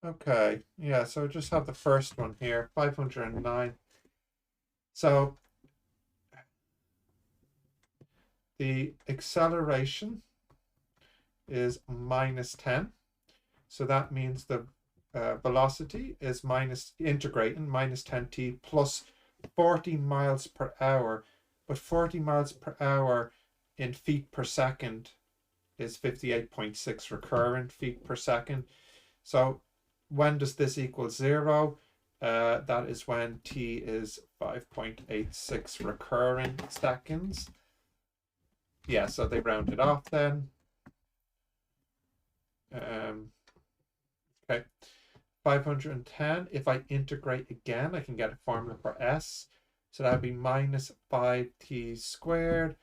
Okay, yeah, so just have the first one here, 509. So the acceleration is minus 10. So that means the velocity is minus integrating minus 10t plus 40 miles per hour. But 40 miles per hour in feet per second is 58.6 recurrent feet per second. So when does this equal zero? That is when t is 5.86 recurrent seconds. Yeah, so they round it off then. Okay, 510. If I integrate again, I can get a formula for s. So that would be minus 5t squared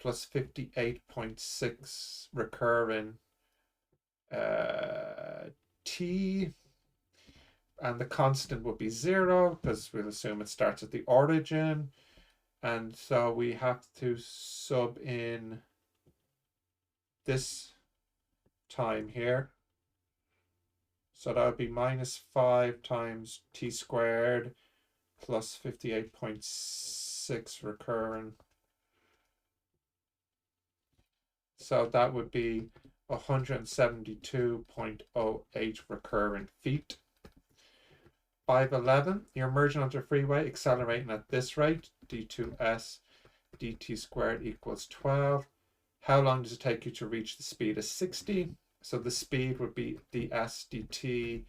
plus 58.6 recurring t. And the constant would be 0 because we'll assume it starts at the origin. And so we have to sub in this time here. So that would be minus 5 times t squared plus 58.6 recurrent. So that would be 172.08 recurrent feet. 511, you're merging onto a freeway, accelerating at this rate, d2s dt squared equals 12. How long does it take you to reach the speed of 60? So the speed would be ds dt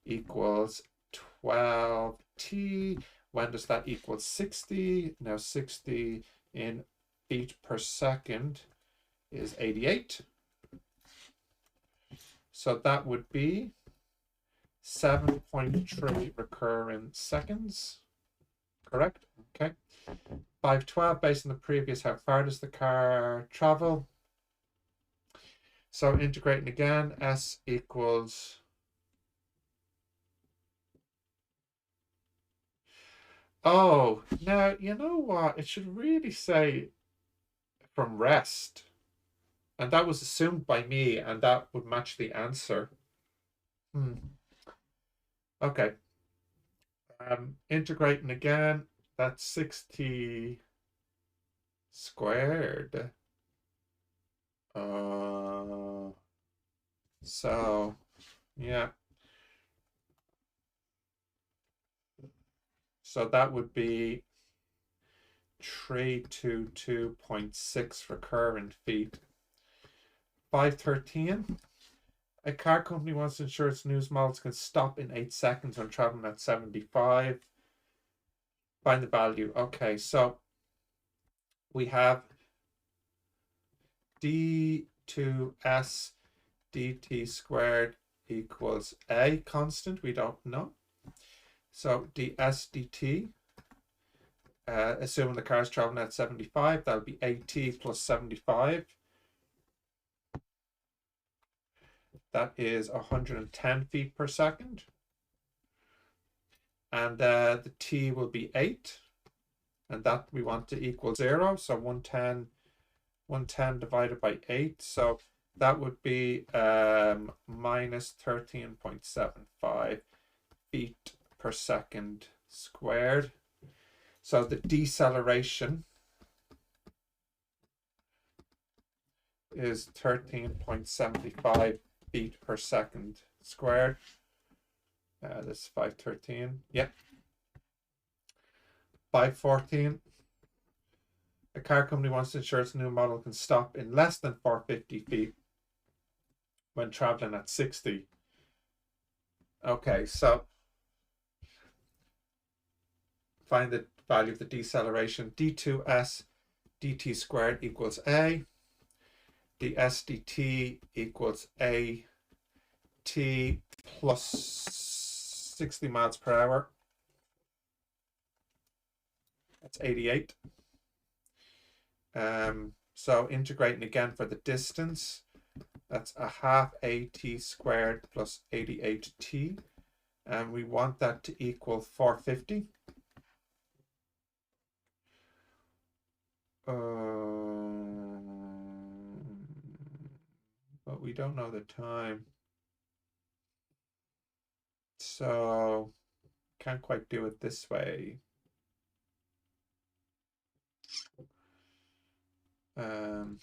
equals 12t. When does that equal 60? Now 60 in feet per second is 88. So that would be 7.3 recurrent seconds. Correct? Okay. 512, based on the previous, how far does the car travel? So integrating again, s equals oh, now you know what? It should really say from rest. And that was assumed by me, and that would match the answer. Okay. Integrating again, that's 60 squared. So, yeah. So that would be 322.6 recurrent feet. 513. A car company wants to ensure its news models can stop in 8 seconds when traveling at 75. Find the value. Okay, so we have d2s dt squared equals a constant. We don't know. So ds dt, assuming the car is traveling at 75, that'll be at plus 75. That is 110 feet per second. And the t will be 8. And that we want to equal 0. So 110 divided by 8. So that would be minus 13.75 feet per second squared. So the deceleration is 13.75 feet per second squared. This is 513. Yep. 514. A car company wants to ensure its new model can stop in less than 450 feet when traveling at 60. Okay, so find the value of the deceleration. d2s dt squared equals a. ds dt equals a t plus 60 miles per hour. That's 88. So integrating again for the distance, that's a half at squared plus 88t. And we want that to equal 450. But we don't know the time. So can't quite do it this way. Hmm.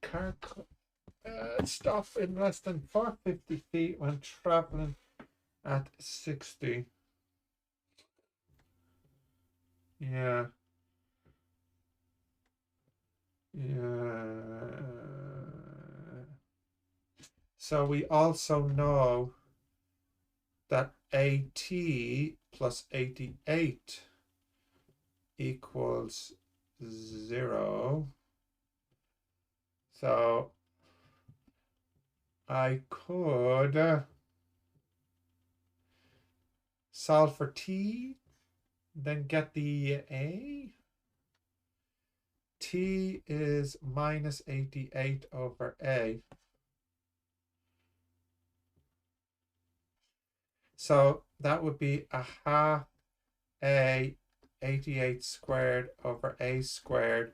Car stop in less than 450 feet when traveling at 60. Yeah. Yeah. So we also know that AT plus 88 equals 0. So I could solve for T, then get the A. T is minus 88 over A. So that would be a half A 88 squared over A squared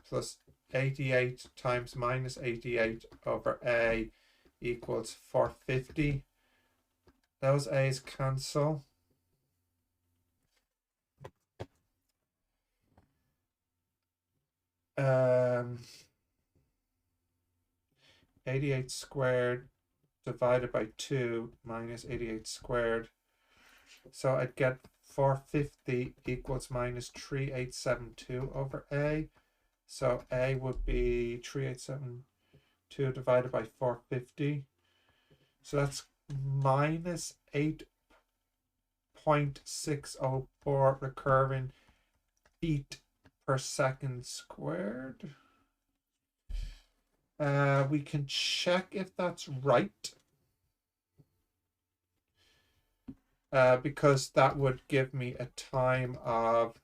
plus 88 times minus 88 over A equals 450. Those A's cancel. Um, 88 squared divided by 2 minus 88 squared. So I'd get 450 equals minus 3872 over A. So A would be 3872 divided by 450. So that's minus 8.604 recurring feet per second squared. We can check if that's right. Because that would give me a time of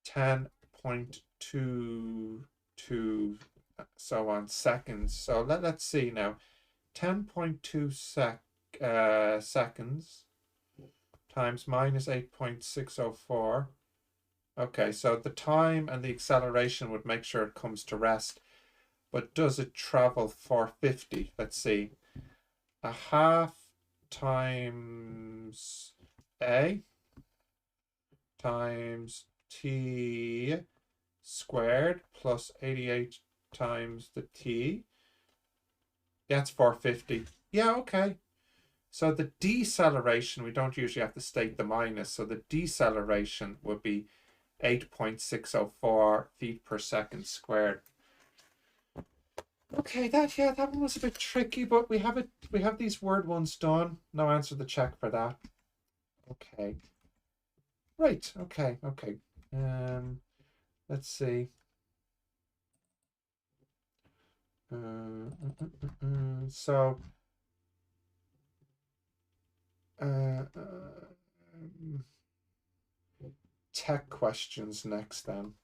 10.22 so on seconds. So let's see now. 10.2 seconds times minus 8.604. Okay, so the time and the acceleration would make sure it comes to rest. But does it travel 450? Let's see. A half times A times T squared plus 88 times the T. That's 450. Yeah, okay. So the deceleration, we don't usually have to state the minus. So the deceleration would be 8.604 feet per second squared. Okay, that one was a bit tricky, but we have these word ones done. No answer to check for that. Okay. Right, okay. Let's see. So tech questions next then.